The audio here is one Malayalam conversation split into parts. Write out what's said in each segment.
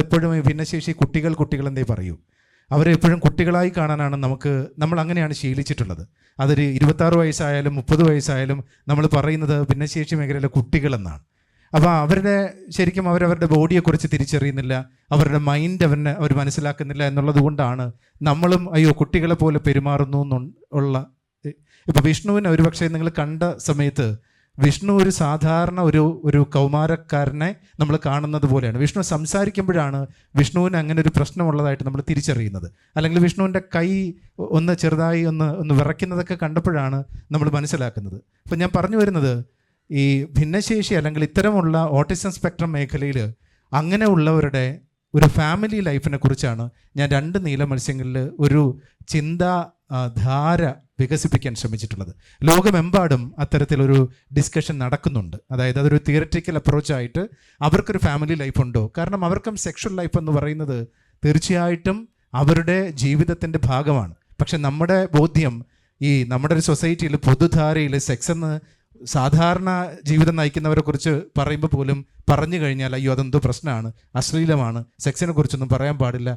നമ്മളെപ്പോഴും ഈ ഭിന്നശേഷി കുട്ടികളെന്നേ പറയൂ. അവരെ എപ്പോഴും കുട്ടികളായി കാണാനാണ് നമ്മൾ അങ്ങനെയാണ് ശീലിച്ചിട്ടുള്ളത്. അതൊരു 26 വയസ്സായാലും 30 വയസ്സായാലും നമ്മൾ പറയുന്നത് ഭിന്നശേഷി മേഖലയിലെ കുട്ടികളെന്നാണ്. അപ്പോൾ ശരിക്കും അവരവരുടെ ബോഡിയെക്കുറിച്ച് തിരിച്ചറിയുന്നില്ല, അവരുടെ മൈൻഡ് അവർ മനസ്സിലാക്കുന്നില്ല എന്നുള്ളത് കൊണ്ടാണ് നമ്മളും അയ്യോ കുട്ടികളെ പോലെ പെരുമാറുന്നു എന്നുള്ള. ഇപ്പോൾ വിഷ്ണുവിനെ ഒരുപക്ഷെ നിങ്ങൾ കണ്ട സമയത്ത് വിഷ്ണു ഒരു സാധാരണ ഒരു കൗമാരക്കാരനെ നമ്മൾ കാണുന്നത് പോലെയാണ്. വിഷ്ണു സംസാരിക്കുമ്പോഴാണ് വിഷ്ണുവിന് അങ്ങനെ ഒരു പ്രശ്നമുള്ളതായിട്ട് നമ്മൾ തിരിച്ചറിയുന്നത്. അല്ലെങ്കിൽ വിഷ്ണുവിൻ്റെ കൈ ഒന്ന് ചെറുതായി ഒന്ന് വിറയ്ക്കുന്നതൊക്കെ കണ്ടപ്പോഴാണ് നമ്മൾ മനസ്സിലാക്കുന്നത്. അപ്പം ഞാൻ പറഞ്ഞു വരുന്നത്, ഈ ഭിന്നശേഷി അല്ലെങ്കിൽ ഇത്തരമുള്ള ഓട്ടിസം സ്പെക്ട്രം മേഖലയിൽ അങ്ങനെയുള്ളവരുടെ ഒരു ഫാമിലി ലൈഫിനെ കുറിച്ചാണ് ഞാൻ 2 നീല മത്സ്യങ്ങളിൽ ഒരു ചിന്താധാര വികസിപ്പിക്കാൻ ശ്രമിച്ചിട്ടുള്ളത്. ലോകമെമ്പാടും അത്തരത്തിലൊരു ഡിസ്കഷൻ നടക്കുന്നുണ്ട്. അതായത് അതൊരു തിയററ്റിക്കൽ അപ്രോച്ചായിട്ട് അവർക്കൊരു ഫാമിലി ലൈഫ് ഉണ്ടോ? കാരണം അവർക്കും സെക്ഷൽ ലൈഫ് എന്ന് പറയുന്നത് തീർച്ചയായിട്ടും അവരുടെ ജീവിതത്തിൻ്റെ ഭാഗമാണ്. പക്ഷെ നമ്മുടെ ബോധ്യം നമ്മുടെ ഒരു സൊസൈറ്റിയിൽ പൊതുധാരയിൽ സെക്സ് എന്ന് സാധാരണ ജീവിതം നയിക്കുന്നവരെ കുറിച്ച് പറയുമ്പോൾ പോലും പറഞ്ഞു കഴിഞ്ഞാൽ അയ്യോ അതെന്തോ പ്രശ്നമാണ്, അശ്ലീലമാണ്, സെക്സിനെ കുറിച്ചൊന്നും പറയാൻ പാടില്ല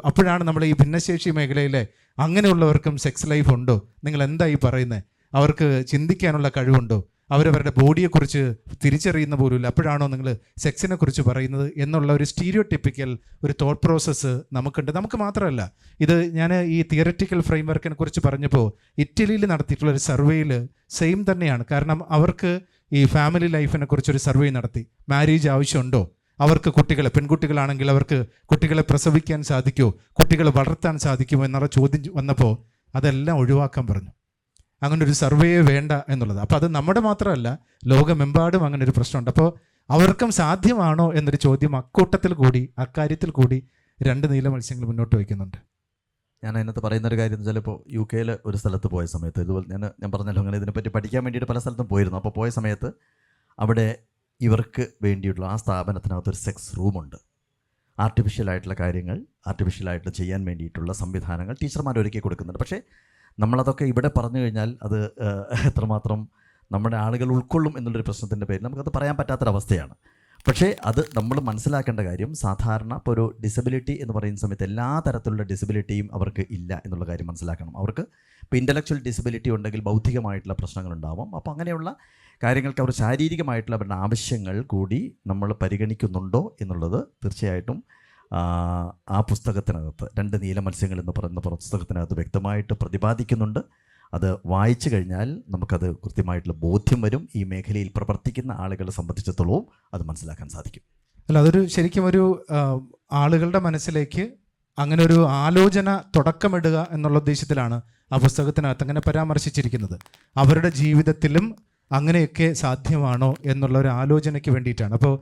അപ്പോഴാണ് നമ്മൾ ഈ ഭിന്നശേഷി മേഖലയിലെ അങ്ങനെയുള്ളവർക്കും സെക്സ് ലൈഫ് ഉണ്ടോ, നിങ്ങൾ എന്തായി പറയുന്നത്, അവർക്ക് ചിന്തിക്കാനുള്ള കഴിവുണ്ടോ, അവരവരുടെ ബോഡിയെക്കുറിച്ച് തിരിച്ചറിയുന്ന പോലുമില്ല, അപ്പോഴാണോ നിങ്ങൾ സെക്സിനെ കുറിച്ച് പറയുന്നത് എന്നുള്ള ഒരു സ്റ്റീരിയോടിപ്പിക്കൽ ഒരു തോട്ട് പ്രോസസ്സ് നമുക്കുണ്ട്. നമുക്ക് മാത്രമല്ല, ഇത് ഞാൻ ഈ തിയററ്റിക്കൽ ഫ്രെയിംവർക്കിനെ കുറിച്ച് പറഞ്ഞപ്പോൾ ഇറ്റലിയിൽ നടത്തിയിട്ടുള്ള ഒരു സർവേയിൽ സെയിം തന്നെയാണ്. കാരണം അവർക്ക് ഈ ഫാമിലി ലൈഫിനെ കുറിച്ചൊരു സർവേ നടത്തി. മാരേജ് ആവശ്യമുണ്ടോ, അവർക്ക് പെൺകുട്ടികളാണെങ്കിൽ അവർക്ക് കുട്ടികളെ പ്രസവിക്കാൻ സാധിക്കുമോ, കുട്ടികളെ വളർത്താൻ സാധിക്കുമോ എന്നുള്ള ചോദ്യം വന്നപ്പോൾ അതെല്ലാം ഒഴിവാക്കാൻ പറഞ്ഞു. അങ്ങനെ ഒരു സർവേയെ വേണ്ട എന്നുള്ളത്. അപ്പോൾ അത് നമ്മുടെ മാത്രമല്ല, ലോകമെമ്പാടും അങ്ങനെ ഒരു പ്രശ്നമുണ്ട്. അപ്പോൾ അവർക്കും സാധ്യമാണോ എന്നൊരു ചോദ്യം അക്കാര്യത്തിൽ കൂടി 2 നീല മത്സ്യങ്ങൾ മുന്നോട്ട് വയ്ക്കുന്നുണ്ട്. ഞാൻ അതിനകത്ത് പറയുന്നൊരു കാര്യം എന്ന് വെച്ചാൽ, ഇപ്പോൾ UK ഒരു സ്ഥലത്ത് പോയ സമയത്ത് ഇതുപോലെ ഞാൻ പറഞ്ഞല്ലോ, അങ്ങനെ ഇതിനെപ്പറ്റി പഠിക്കാൻ വേണ്ടിയിട്ട് പല സ്ഥലത്തും പോയിരുന്നു. അപ്പോൾ പോയ സമയത്ത് അവിടെ ഇവർക്ക് വേണ്ടിയിട്ടുള്ള ആ സ്ഥാപനത്തിനകത്തൊരു സെക്സ് റൂമുണ്ട്. ആർട്ടിഫിഷ്യലായിട്ടുള്ള കാര്യങ്ങൾ ആർട്ടിഫിഷ്യലായിട്ട് ചെയ്യാൻ വേണ്ടിയിട്ടുള്ള സംവിധാനങ്ങൾ ടീച്ചർമാർ ഒരുക്കി കൊടുക്കുന്നുണ്ട്. പക്ഷേ നമ്മളതൊക്കെ ഇവിടെ പറഞ്ഞു കഴിഞ്ഞാൽ അത് എത്രമാത്രം നമ്മുടെ ആളുകൾ ഉൾക്കൊള്ളും എന്നുള്ളൊരു പ്രശ്നത്തിൻ്റെ പേരിൽ നമുക്കത് പറയാൻ പറ്റാത്തൊരവസ്ഥയാണ്. പക്ഷേ അത് നമ്മൾ മനസ്സിലാക്കേണ്ട കാര്യം, സാധാരണ ഇപ്പോൾ ഒരു ഡിസബിലിറ്റി എന്ന് പറയുന്ന സമയത്ത് എല്ലാ തരത്തിലുള്ള ഡിസബിലിറ്റിയും അവർക്ക് ഇല്ല എന്നുള്ള കാര്യം മനസ്സിലാക്കണം. അവർക്ക് ഇപ്പോൾ ഇൻ്റലക്ച്വൽ ഡിസബിലിറ്റി ഉണ്ടെങ്കിൽ ബൗദ്ധികമായിട്ടുള്ള പ്രശ്നങ്ങളുണ്ടാവും. അപ്പോൾ അങ്ങനെയുള്ള കാര്യങ്ങൾക്ക് അവർ ശാരീരികമായിട്ടുള്ള അവരുടെ ആവശ്യങ്ങൾ കൂടി നമ്മൾ പരിഗണിക്കുന്നുണ്ടോ എന്നുള്ളത് തീർച്ചയായിട്ടും ആ പുസ്തകത്തിനകത്ത് 2 നീല മത്സ്യങ്ങൾ എന്ന് പറയുന്ന പുസ്തകത്തിനകത്ത് വ്യക്തമായിട്ട് പ്രതിപാദിക്കുന്നുണ്ട്. അത് വായിച്ചു കഴിഞ്ഞാൽ നമുക്കത് കൃത്യമായിട്ടുള്ള ബോധ്യം വരും. ഈ മേഖലയിൽ പ്രവർത്തിക്കുന്ന ആളുകളെ സംബന്ധിച്ചിടത്തോളം അത് മനസ്സിലാക്കാൻ സാധിക്കും. അല്ല, അതൊരു ശരിക്കും ഒരു ആളുകളുടെ മനസ്സിലേക്ക് അങ്ങനെ ഒരു ആലോചന തുടക്കമിടുക എന്നുള്ള ഉദ്ദേശത്തിലാണ് ആ പുസ്തകത്തിനകത്ത് അങ്ങനെ പരാമർശിച്ചിരിക്കുന്നത്. അവരുടെ ജീവിതത്തിലും അങ്ങനെയൊക്കെ സാധ്യമാണോ എന്നുള്ള ഒരു ആലോചനയ്ക്ക് വേണ്ടിയിട്ടാണ്. അപ്പോൾ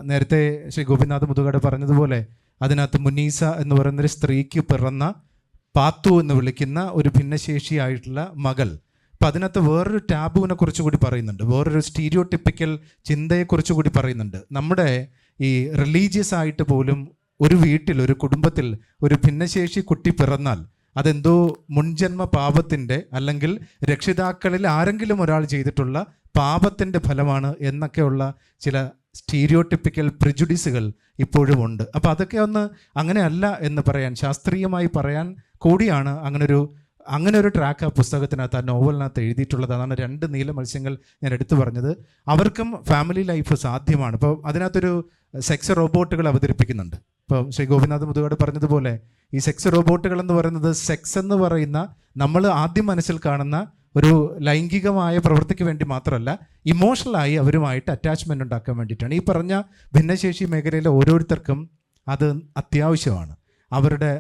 നേരത്തെ ശ്രീ ഗോപിനാഥ് മുതുകാട് പറഞ്ഞതുപോലെ അതിനകത്ത് മുനീസ എന്ന് പറയുന്നൊരു സ്ത്രീക്ക് പിറന്ന പാത്തു എന്ന് വിളിക്കുന്ന ഒരു ഭിന്നശേഷിയായിട്ടുള്ള മകൾ. അപ്പം അതിനകത്ത് വേറൊരു ടാബുവിനെ കുറിച്ച് കൂടി പറയുന്നുണ്ട്, വേറൊരു സ്റ്റീരിയോടിപ്പിക്കൽ ചിന്തയെക്കുറിച്ച് കൂടി പറയുന്നുണ്ട്. നമ്മുടെ ഈ റിലീജിയസ് ആയിട്ട് പോലും ഒരു വീട്ടിൽ, ഒരു കുടുംബത്തിൽ ഒരു ഭിന്നശേഷി കുട്ടി പിറന്നാൽ അതെന്തോ മുൻജന്മ പാപത്തിൻ്റെ അല്ലെങ്കിൽ രക്ഷിതാക്കളിൽ ആരെങ്കിലും ഒരാൾ ചെയ്തിട്ടുള്ള പാപത്തിൻ്റെ ഫലമാണ് എന്നൊക്കെയുള്ള ചില സ്റ്റീരിയോടിപ്പിക്കൽ പ്രിജുഡീസുകൾ ഇപ്പോഴും ഉണ്ട്. അപ്പോൾ അതൊക്കെ അങ്ങനെയല്ല എന്ന് പറയാൻ, ശാസ്ത്രീയമായി പറയാൻ കൂടിയാണ് അങ്ങനെ ഒരു ട്രാക്ക് ആ പുസ്തകത്തിനകത്ത്, ആ നോവലിനകത്ത് എഴുതിയിട്ടുള്ളത്. അതാണ് 2 നീല മത്സ്യങ്ങൾ ഞാൻ എടുത്തു പറഞ്ഞത്. അവർക്കും ഫാമിലി ലൈഫ് സാധ്യമാണ്. ഇപ്പോൾ അതിനകത്തൊരു സെക്സ് റോബോട്ടുകൾ അവതരിപ്പിക്കുന്നുണ്ട്. ഇപ്പോൾ ശ്രീ ഗോപിനാഥ് മുതുകാട് പറഞ്ഞതുപോലെ ഈ സെക്സ് റോബോട്ടുകൾ എന്ന് പറയുന്നത് സെക്സ് എന്ന് പറയുന്ന നമ്മൾ ആദ്യം മനസ്സിൽ കാണുന്ന ഒരു ലൈംഗികമായ പ്രവൃത്തിക്ക് വേണ്ടി മാത്രമല്ല, ഇമോഷണലായി അവരുമായിട്ട് അറ്റാച്ച്മെൻ്റ് ഉണ്ടാക്കാൻ വേണ്ടിയിട്ടാണ്. ഈ പറഞ്ഞ ഭിന്നശേഷി മേഖലയിലെ ഓരോരുത്തർക്കും അത് അത്യാവശ്യമാണ്. അവരുടെ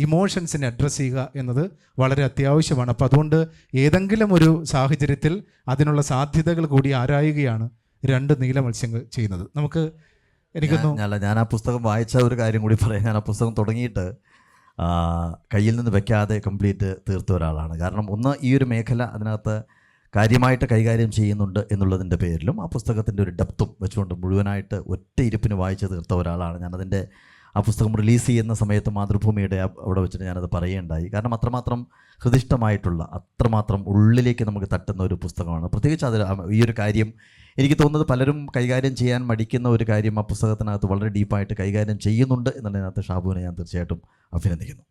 ഇമോഷൻസിനെ അഡ്രസ്സ് ചെയ്യുക എന്നത് വളരെ അത്യാവശ്യമാണ്. അപ്പോൾ അതുകൊണ്ട് ഏതെങ്കിലും ഒരു സാഹചര്യത്തിൽ അതിനുള്ള സാധ്യതകൾ കൂടി ആരായുകയാണ് 2 നീല മത്സ്യങ്ങൾ ചെയ്യുന്നത്. ഞാൻ ആ പുസ്തകം വായിച്ച ഒരു കാര്യം കൂടി പറയാം. ഞാൻ ആ പുസ്തകം തുടങ്ങിയിട്ട് കയ്യിൽ നിന്ന് വെക്കാതെ കംപ്ലീറ്റ് തീർത്ത ഒരാളാണ്. കാരണം ഒന്ന്, ഈ ഒരു മേഖല അതിനകത്ത് കാര്യമായിട്ട് കൈകാര്യം ചെയ്യുന്നുണ്ട് എന്നുള്ളതിൻ്റെ പേരിലും ആ പുസ്തകത്തിൻ്റെ ഒരു ഡെപ്തും വെച്ചുകൊണ്ട് മുഴുവനായിട്ട് ഒറ്റ ഇരിപ്പിന് വായിച്ച് തീർത്ത ഒരാളാണ്. ഞാനതിൻ്റെ ആ പുസ്തകം റിലീസ് ചെയ്യുന്ന സമയത്ത് മാതൃഭൂമിയുടെ അവിടെ വെച്ചിട്ട് ഞാനത് പറയുകയുണ്ടായി. കാരണം അത്രമാത്രം ഹൃദിഷ്ടമായിട്ടുള്ള, അത്രമാത്രം ഉള്ളിലേക്ക് നമുക്ക് തട്ടുന്ന ഒരു പുസ്തകമാണ്. പ്രത്യേകിച്ച് അത് ഈ ഒരു കാര്യം എനിക്ക് തോന്നുന്നത് പലരും കൈകാര്യം ചെയ്യാൻ മടിക്കുന്ന ഒരു കാര്യം ആ പുസ്തകത്തിനകത്ത് വളരെ ഡീപ്പായിട്ട് കൈകാര്യം ചെയ്യുന്നുണ്ട് എന്നുള്ളതിനകത്ത് ഷാബുവിനെ ഞാൻ തീർച്ചയായിട്ടും അഭിനന്ദിക്കുന്നു.